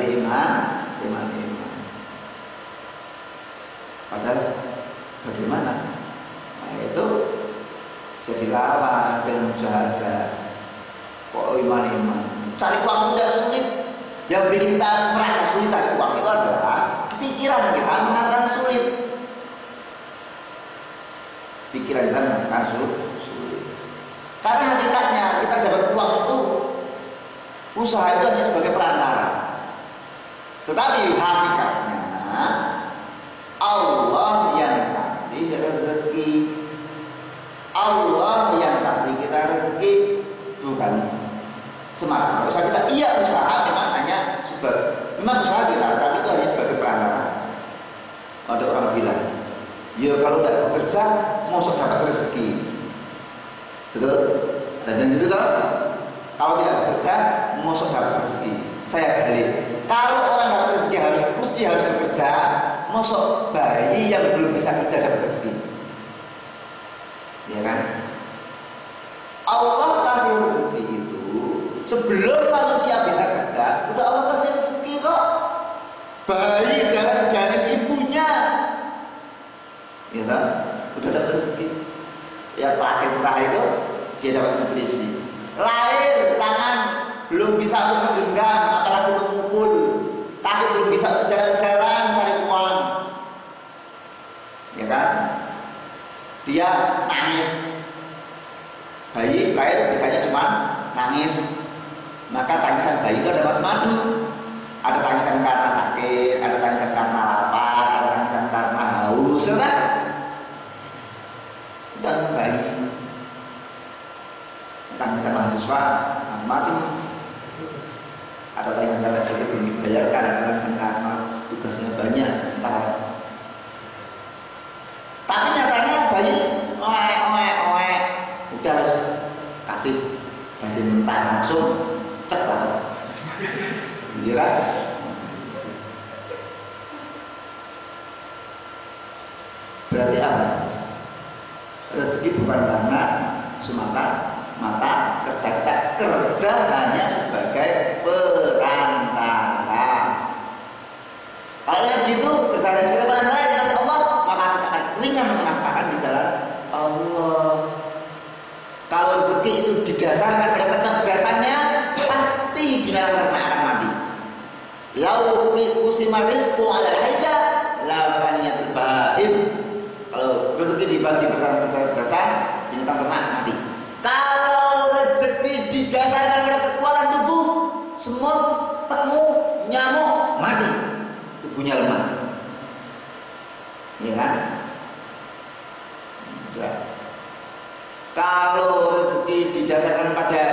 iman. Padahal bagaimana? Nah, itu bisa dilawan dengan mujahadah. Kok iman. Cari uang itu tidak sulit. Yang bikin kita merasa sulit cari uang itu adalah pikiran kita mengatakan sulit. Pikiran kita mengatakan sulit. Karena hakikatnya kita dapat uang itu, usaha itu hanya sebagai perantara. Tetapi hakikatnya Allah yang kasih rezeki. Allah yang kasih kita rezeki, bukan semata usaha kita. Iya, usaha memang hanya memang usaha kita, tapi itu hanya sebagai perantara. Ada orang bilang, ya kalau tidak bekerja, mosok dapat rezeki. Betul? Dan itu kan, kalau tidak bekerja, mosok dapat rezeki. Saya balik. Kalau orang dapat rezeki mesti harus bekerja, mosok bayi yang belum bisa kerja dapat rezeki. Ya kan? Allah kasih rezeki itu sebelum manusia bisa kerja, udah Allah kasih rezeki kok. Bayi dalam janin ibunya, ya kan? Udah dapat rezeki. Ya placenta itu dia dapat nutrisi. Lahir tangan belum bisa untuk menggenggam, apalagi memukul. Kaki belum bisa untuk jalan-jalan cari uang. Ya kan? Dia nangis. Bayi lahir biasanya cuma nangis. Maka tangisan bayi itu ada macam-macam. Ada tangisan karena sakit, ada tangisan karena lapar, ada tangisan karena haus, kan? Dan bayi. Tangisan mahasiswa macam-macam. Ada tangisan karena seperti belum dibayarkan, ada tangisan karena tugasnya banyak sebentar. Tapi nyatanya bayi udah harus kasih bayi mentah langsung cepat. Iya kan? Berarti apa? Rezeki bukan karena semata-mata kerja kita. Kerja hanya sebagai perantara. Kalau yang gitu kerjanya sebagai perantara yang dikasih Allah, maka kita akan ringan menafkahkan di jalan Allah. Kalau rezeki itu didasarkan pada kecerdasannya, pasti binatang ternak akan mati. Lau usima rizqu ala haja la faniyatil bahim. Kalau rezeki dibagi berdasarkan kecerdasan, binatang ternak mati. Kalau rezeki didasarkan pada kekuatan tubuh, semut, pengu, nyamuk mati. Tubuhnya lemah. Ya kan? Ya. Kalau rezeki didasarkan pada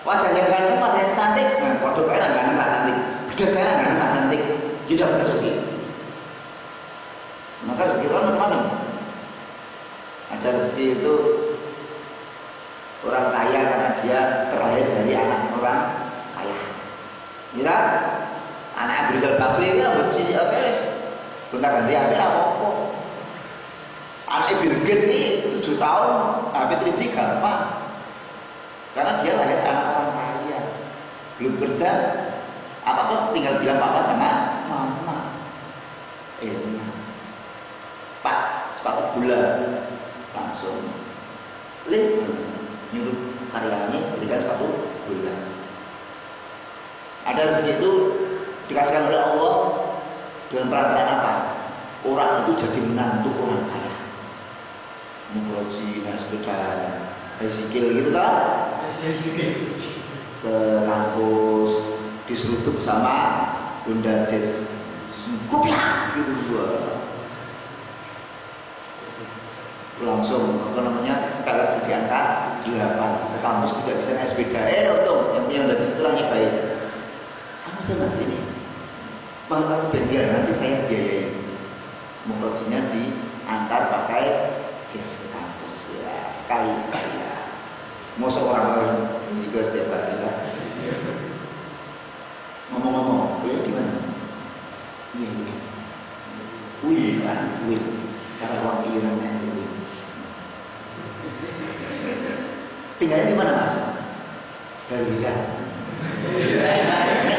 wajah yang ganteng, wajah yang cantik, nah waduh kaya ganteng tak cantik, bedes saya ganteng tak cantik, tidak rezeki. Maka rezeki itu macam-macam. Ada rezeki itu orang kaya karena dia terlahir dari anak orang kaya. Ya, anak Abu Rizal Bakri itu benci guys, gonta-ganti apa? Anak Bill Gates ini 7 tahun tapi 3G gampang. Karena dia lahir anak orang kaya, belum kerja, apa-apa tinggal bilang papa sama mama. Enak. Pak, sepatu bola langsung nyuruh karyanya berikan sepatu bola. Ada rezeki itu dikasihkan oleh Allah dengan perantaraan apa? Orang itu jadi menantu orang kaya. Mukroji, naik sepeda, bicycle gitu kan? Ke kampus, diseruduk sama Honda Jazz, kupiah gitu gua. Langsung apa namanya? Kalau jadi angka 8 ke kampus tidak bisa naik sepeda. Untung yang punya Honda Jazz itu orangnya baik. Kamu saya masih ini, kalau bengkel nanti saya biayai. Mukrojinya diantar pakai Jazz ke kampus ya, sekali ya. Mosok orang juga setiap hari lah. Ngomong-ngomong, kuliah di mana mas? Iya. Wih sekarang, karena uang iurannya itu. Tinggalnya di mana mas? Garuda.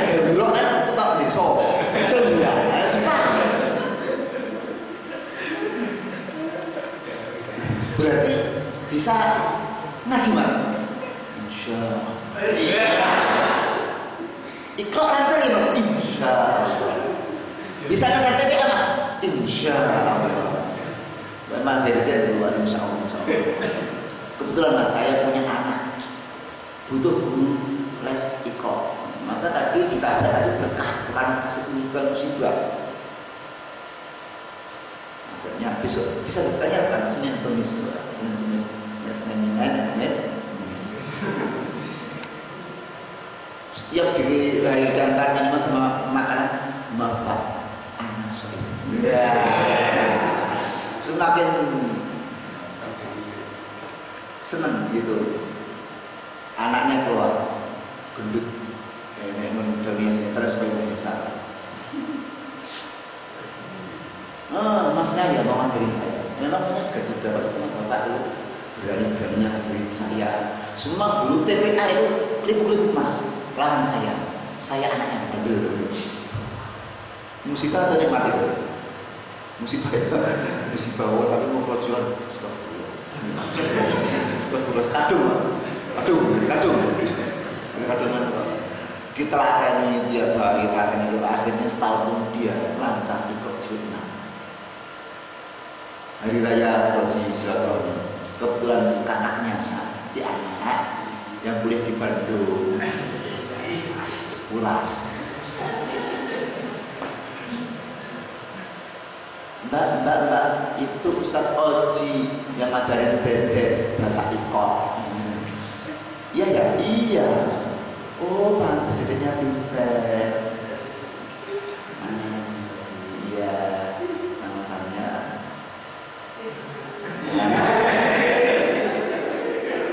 Garuda kan, kita Ngaji mas. Insya Allah. Iqra lancar ya mas. Insya Allah. Bisa ngasih TPA mas. Insya Allah. Memang dari dulu insya Allah. Kebetulan mas saya punya anak butuh guru les Iqra. Maka tadi kita ada berkah, bukan musibah. Akhirnya besok bisa ditanyakan Senin Kamis, ya Senin Kamis. Setiap dihidangkan minuman sama makanan mafat anak saya. Semakin senang gitu. Anaknya keluar gendut, dunia stres kayak biasa. Masnya ya mau ngajarin saya. Memang punya gaji berapa sama bapak itu berani-beraninya ngajarin saya. Semua guru TPA itu klip-klip mas. Lawan saya anak yang bandel. Musibah atau nikmat itu? Musibah ya, musibah. Tapi mau kerocuan, kadung. Kita akan dia balik akan itu akhirnya setahun dia lancar ikut sunnah. Hari raya Haji Silaturahmi. Kebetulan kakaknya si anak yang kuliah di Bandung pulang. Mbak, itu Ustadz Oji yang ngajarin Dede baca Iqra. Iya ya? Iya. Oh, pantas dedenya pinter. Iya, nama saya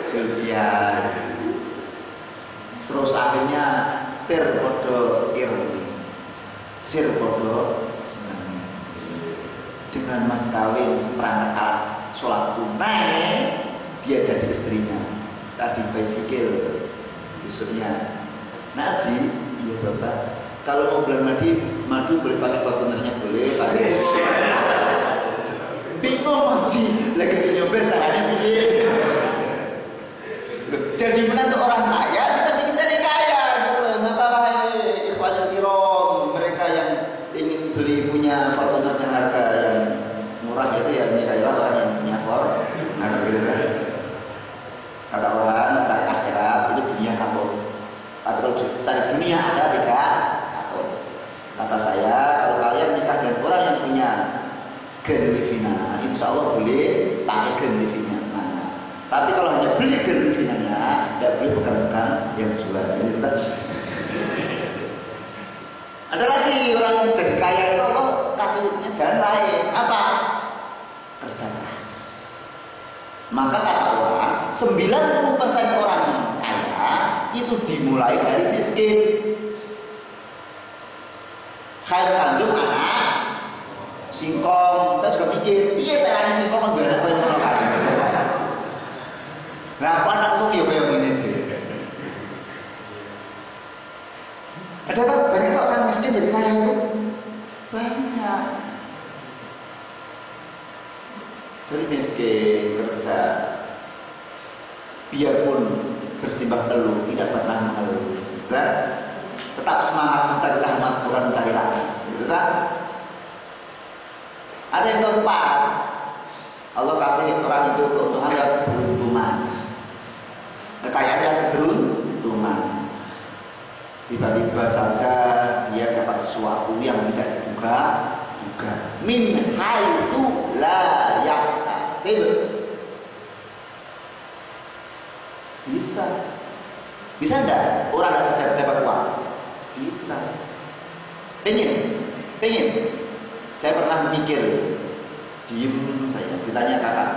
Sylvia. Terus akhirnya terpodo iruni, sirpodo senang. Dengan mas kawin seperangkat alat sholat tunai, dia jadi istrinya. Tadi baisikil, besoknya Naji, iya bapak. Kalau mau bulan madu boleh pakai Fortunernya, boleh pakai. Bingung Naji, lagi nyopir caranya piye. Jadi menantu orang kaya bisa bikin jadi kaya, gitu loh. Maka ikhwatul kiram, mereka yang ingin beli punya Fortuner yang harga yang murah itu ya nikahilah orang yang punya Fortuner, gitu kan. Kata orang cari akhirat itu dunia kasut. Tapi kalau cari dunia ada tidak kasut. Kata saya kalau kalian nikah dengan orang yang punya Grand Livina, insya Allah boleh pakai Grand Livina. Tapi kalau hanya beli Grand Livina-nya, tidak boleh bukan yang jual. Ada lagi orang yang jadi kaya itu kasihnya jalan lain. Apa? Kerja keras. Maka kata orang 90% orang kaya itu dimulai dari miskin. Khair Tanjung anak singkong. Saya juga mikir, iya caranya singkong menjualnya apa yang orang kaya. Nah, anak umum ya kayak gini sih. Ada tak banyak orang miskin jadi kaya itu? Banyak. Dari miskin kerja, biarpun bersimbah telur tidak pernah mengeluh, kan? Tetap semangat mencari rahmat Tuhan, mencari rahmat, gitu kan? Ada yang keempat, Allah kasih orang itu keuntungan yang beruntungan, kekayaan yang beruntungan. Tiba-tiba saja dia dapat sesuatu yang tidak diduga. Min haitsu la yahtasib. Bisa enggak orang tidak kerja dapat uang? Bisa. Pengen. Saya pernah mikir, diem saya ditanya kakak,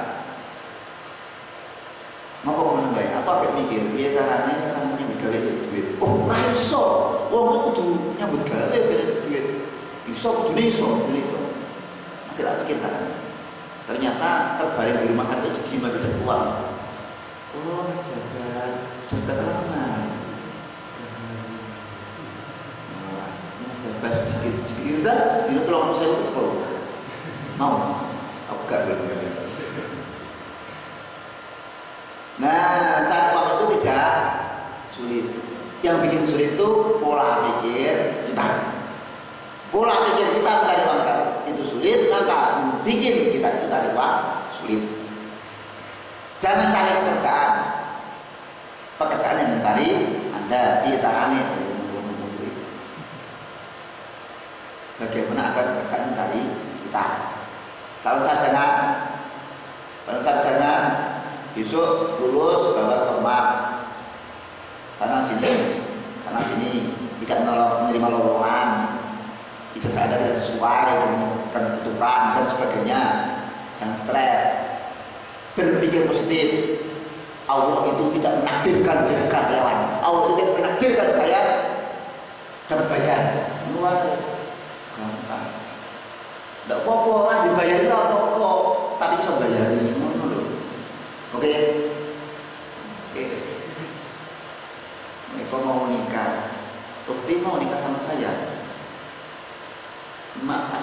mau kemana baik? Apa kayak mikir? Biar caranya kamu nyambut gawe duit. Oh, raiso. Wong kok kudu nyambut gawe beda duit. Iso. Kita pikir kan. Ternyata terbaring di rumah sakit itu gimana saja uang. Oh, jabat apa mas? Jabat sedikit. Udah, tidak tolong saya ke sekolah. Mau? Aku gak dulu. Nah, Yang bikin sulit itu pola pikir kita. Pola pikir kita mencari uang itu sulit, maka bikin kita itu cari uang sulit. Jangan cari pekerjaan. Pekerjaan yang mencari Anda, iya caranya. Bagaimana agar pekerjaan mencari kita? Kalau sarjana besok lulus bawa stomak sana sini, tidak menerima lowongan, ijazah Anda tidak sesuai dengan kebutuhan dan sebagainya. Jangan stres, berpikir positif. Allah itu tidak menakdirkan jadi karyawan. Allah itu tidak menakdirkan saya dapat bayar. Luar gampang. Tidak apa-apa lah dibayar itu apa-apa, tapi bisa bayar ini. Oke. Eko mau nikah, Ukti mau nikah sama saya. Mak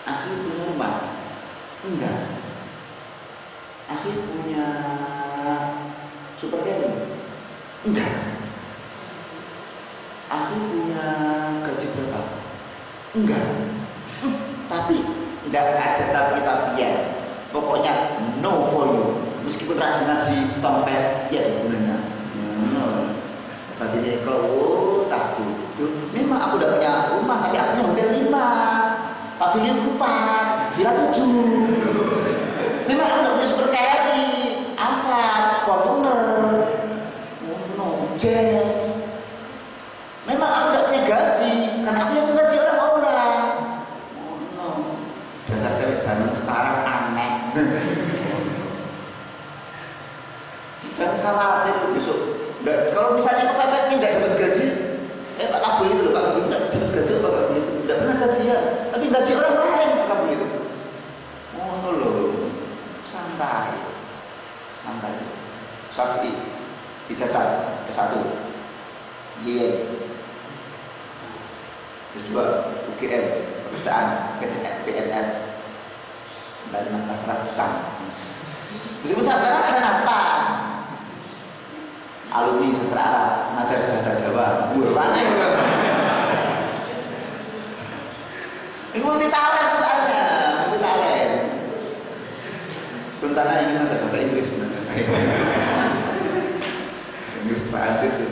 Akhir punya rumah? Enggak. Akhir punya super carry? Enggak. Akhir punya gaji berapa? Enggak. Tapi enggak ada tapi ya. Pokoknya no for you. Meskipun rajin ngaji tompes, ya gunanya. Tadi dia kalau cabut, memang aku udah punya rumah, tapi aku punya hotel 5, pavilion 4, villa 7. Memang aku udah punya super carry, Alphard, Fortuner, Jazz. Memang aku udah punya gaji, karena aku yang menggaji orang-orang. Dasar cewek zaman sekarang aneh. Jangan khawatir besok. Kalau misalnya kepepetnya tidak dapat gaji, Pak Kabul itu loh, Pak Kabul tidak dapat gaji, Pak Kabul itu tidak pernah gaji ya, tapi gaji orang lain Pak Kabul itu. Oh loh, santai. Syafi'i, ijazah S1, YN, kedua UGM, pekerjaan PNS, dari nafkah serabutan. Meskipun serabutan ada nafkah. Alumni sastra Arab, ngajar bahasa Jawa, mana ini multi talent soalnya, multi talent. Sementara ingin ngajar bahasa Inggris sebenarnya. Inggris Prancis.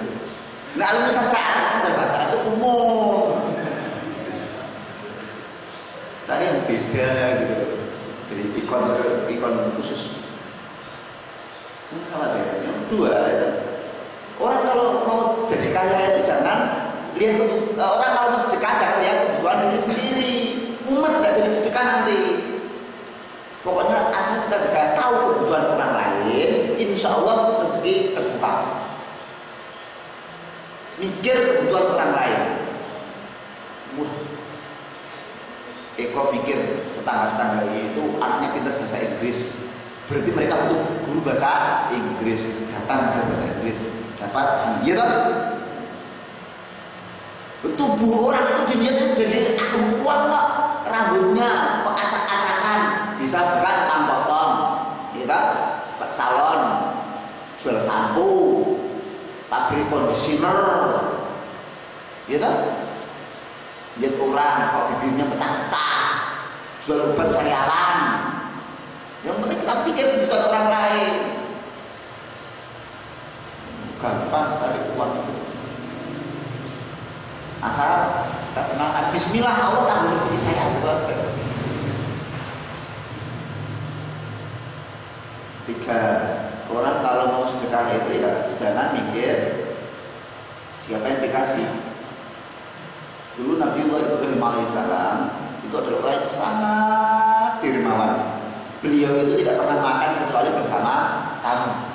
Nah, alumni sastra Arab ngajar bahasa Arab itu umum. Cari yang beda gitu, jadi ikon khusus. Salah deh, yang kedua itu. Orang kalau mau jadi kaya itu jangan lihat orang kalau mau sedekah jangan lihat kebutuhan diri sendiri. Umat tidak jadi sedekah nanti. Pokoknya asal kita bisa tahu kebutuhan orang lain, insya Allah rezeki terbuka. Mikir kebutuhan orang lain. Eko pikir tetangga-tetangga itu anaknya pintar bahasa Inggris, berarti mereka butuh guru bahasa Inggris. Datang ke bahasa Inggris dapat, gitu. Tubuh orang itu dilihatnya jadi kuat kok, rambutnya kok acak-acakan, bisa buka tukang potong, gitu, salon, jual sampo, pabrik conditioner, gitu. Lihat orang kok bibirnya pecah-pecah, jual obat sariawan. Yang penting kita pikir bukan orang lain. Gampang cari uang itu. Asal kita semangat. Bismillah, Allah tak bersih saya buat saya. 3. Orang kalau mau sedekah itu ya jangan mikir siapa yang dikasih. Dulu Nabi Ibrahim alaihissalam itu adalah orang yang sangat dermawan. Beliau itu tidak pernah makan kecuali bersama tamu.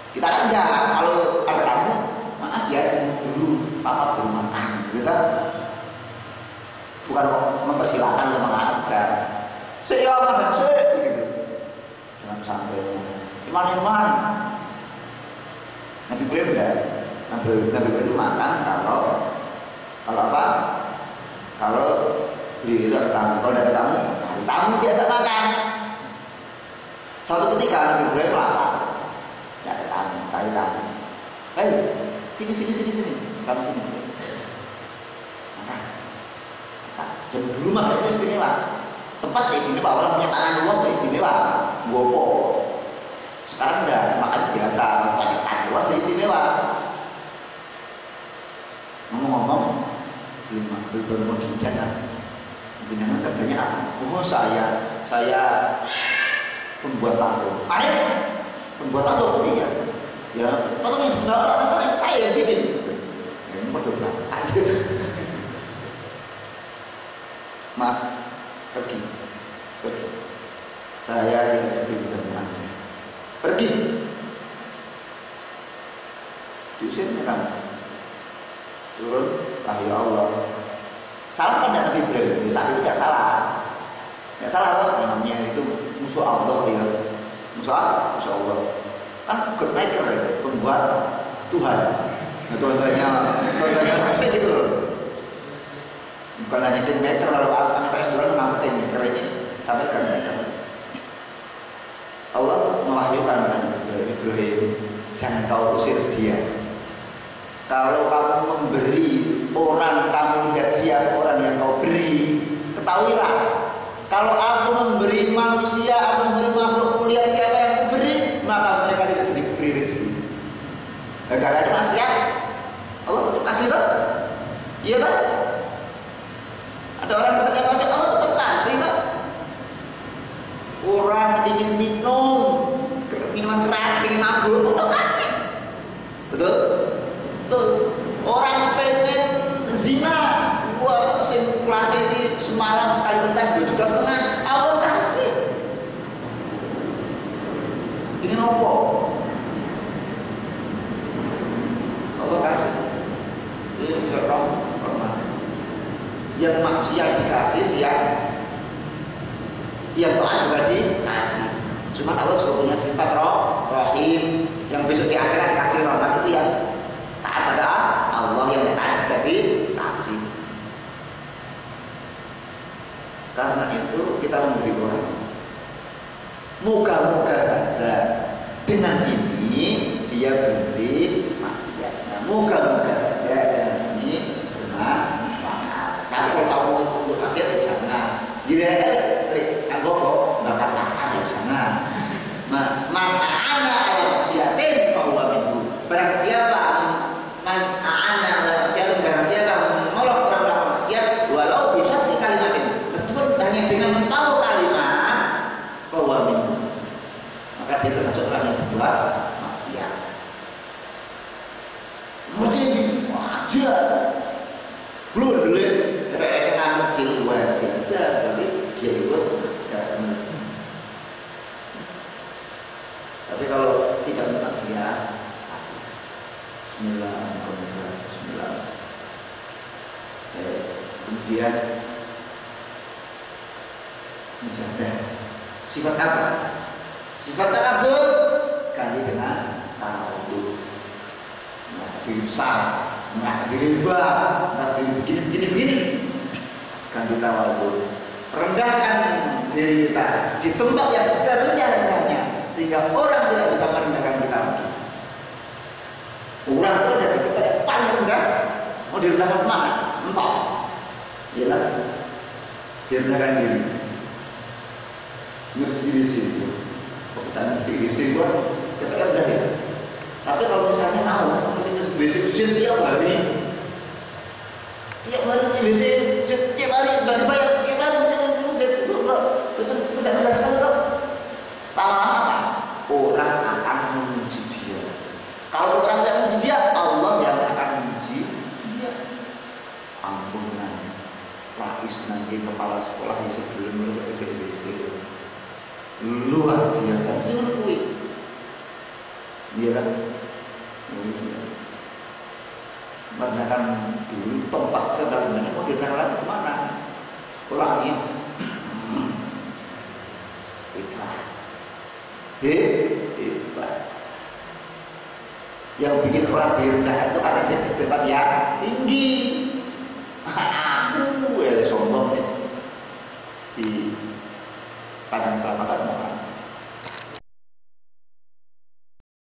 Kita kan enggak, kalau ada tamu, maaf ya, dulu papa belum makan, gitu. Bukan mempersilahkan untuk makan, saya makan, begitu. Dengan sampainya, iman. Nabi Ibrahim enggak, Nabi Ibrahim makan kalau apa? Kalau beliau itu ada tamu, kalau ada tamu, cari tamu biasa makan. Suatu ketika Nabi Ibrahim lapar. Cari tamu. Ayo, sini, kamu sini. Makan. Jam dulu makannya istimewa. Tempat istimewa, orang punya tanah luas itu istimewa. Gopo. Sekarang udah makan biasa, pakai tanah luas itu istimewa. Ngomong-ngomong, belum mau diikat kan? Jenengan kerjanya apa? Oh saya pembuat tato. Ayo, pembuat tato iya. Ya, tato yang disengaja orang saya yang bikin. Ya, ini pada bilang, maaf, pergi. Saya tidak jadi bicara Anda. Pergi. Diusirnya kan? Turun, ya Allah. Salah kan Nabi Ibrahim? Ya, saat itu tidak salah. Tidak salah loh, namanya itu musuh Allah ya. Musuh Allah. Kan maker ya, pembuat Tuhan. Nah, Tuhan-Tuhannya maksudnya gitu loh. Bukan hanya tim maker, lalu anak restoran mengambil tim maker ini sampai ke maker. Allah mewahyukan Nabi Ibrahim, jangan kau usir dia. Kalau kamu memberi orang, kamu lihat siapa orang yang kau beri, ketahuilah. Kalau aku memberi manusia, aku memberi makhluk, lihat siapa yang aku beri, maka mereka tidak jadi beri rezeki. Gak ada maksiat, Allah tetap kasih tuh, iya kan? Ada orang bertanya maksiat, Allah tetap kasih tuh. Orang ingin minum minuman keras, ingin mabuk, Allah kasih, betul? Tuh, orang pengen zina, gua simulasi ini semalam sekali tentang 2,5 juta, Allah kasih. Ingin apa? Allah kasih. Ini serong, yang maksiat dikasih, yang doa juga dikasih. Cuma Allah juga punya sifat Rahim, yang besok di akhirat kasih rahmat itu yang taat pada Allah, yang taat dari kasih. Karena itu kita memberi orang. Moga-moga saja dengan ini dia berhenti maksiat. Nah, moga-moga saja dengan ini bermanfaat. Tapi kalau tahu untuk maksiat ya jangan. Aku kok bakal pasar ya jangan. Ma'ana ala maksiatin fahuwa minhu. Barang siapa menolong orang melakukan maksiat walau bisa di kalimatin, meskipun hanya dengan separuh kalimat, fahuwa minhu, maka dia termasuk orang yang berbuat maksiat. Mesti wajar belum dulu anak kecil wajar, tapi dia ikut wajar. Tapi kalau tidak maksiat, kasih. Bismillah. Kemudian menjaga sifat apa? Sifat takabur ganti dengan tawadhu. Merasa diri besar, merasa diri hebat, merasa diri begini. Ganti tawadhu. Rendahkan diri kita di tempat yang serendah-rendahnya, sehingga orang tidak bisa merendahkan kita lagi. Orang itu ada di tempat yang paling rendah, mau direndahkan kemana? Entah. Iyalah, direndahkan diri. Ngerti di sini, pekerjaan di sini gua kita rendah ya. Tapi kalau misalnya mau, misalnya WC ujian tiap hari WC tiap hari bayar tiap hari betul sekali loh. Lama apa? Orang akan memuji dia. Kalau orang tidak memuji dia, Allah yang akan memuji dia. Ampunan, Rais nanti kepala sekolah yang sebelum masuk SMBC luar biasa. Iya kan? Merendahkan dulu tempat sebenarnya mau direndahkan kemana? Orangnya hebat. Yang bikin orang direndahkan itu karena dia di tempat yang tinggi. Aku ya sombong ya. Di Padang Selatan